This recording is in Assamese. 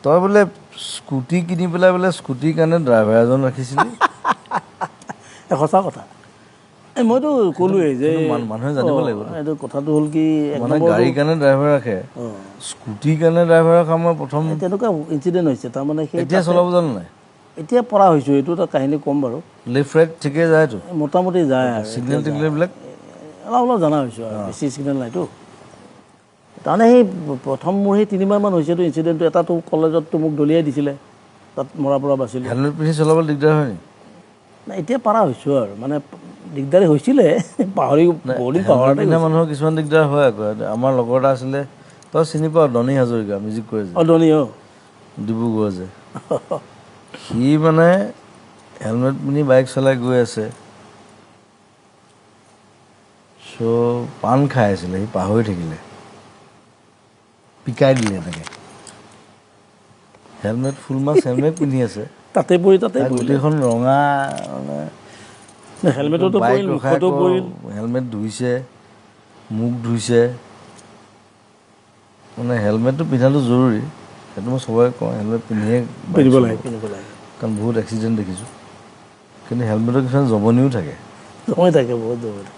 তই বোলে স্কুটি কিনি পেলাই বোলে স্কুটিৰ কাৰণে ড্ৰাইভাৰ এজন ৰাখিছিলি সঁচা কথা মইতো ক'লোৱেই যে মানুহে জানিব লাগিব এইটো কথাটো হ'ল কি মানে গাড়ীৰ কাৰণে ড্ৰাইভাৰ ৰাখে স্কুটিৰ কাৰণে ড্ৰাইভাৰ ৰখা মই প্ৰথম তেনেকুৱা ইনচিডেণ্ট হৈছে তাৰমানে সেই এতিয়া চলাব জানো নাই এতিয়া পৰা হৈছোঁ এইটো এটা কাহিনী ক'ম বাৰু লেফ্ট ৰাইট ঠিকেই যায়তো মোটামুটি যায় আৰু ছিগনেল টিগনেলবিলাক অলপ অলপ জনা হৈছোঁ আৰু বেছি ছিগনেল নাইতো তাৰমানে সেই প্ৰথম মোৰ সেই 3বাৰমান হৈছেতো ইনচিডেণ্টটো এটাতো কলেজততো মোক দলিয়াই দিছিলে তাত মৰাৰ পৰা বাচিলোঁ হেলমেট পিন্ধি চলাবলৈ দিগদাৰ হয় নি নাই এতিয়া পৰা হৈছোঁ আৰু মানে দিগদাৰী হৈছিলে পাহৰি বহুদিন পাহৰাতে মানুহৰ কিছুমান দিগদাৰ হয় আকৌ আমাৰ লগৰ এটা আছিলে তই চিনি পাৱ ধনী হাজৰিকা মিউজিক কৰে যে ধনী ডিব্ৰুগড় যে সি মানে হেলমেট পিন্ধি বাইক চলাই গৈ আছে চ' পাণ খাই আছিলে সি পাহৰি থাকিলে পিকাই দিলে এনেকৈ হেলমেট ফুল মাছ হেলমেট পিন্ধি আছে তাতে পৰি তাতে গোটেইখন ৰঙা মানে হেলমেটতো হেলমেট ধুইছে মুখ ধুইছে মানে হেলমেটটো পিন্ধাটো জৰুৰী সেইটো মই চবকে কওঁ হেলমেট পিন্ধিব লাগে কাৰণ বহুত এক্সিডেণ্ট দেখিছোঁ কিন্তু হেলমেটৰ কিছুমান জমনিও থাকে বহুত জমনি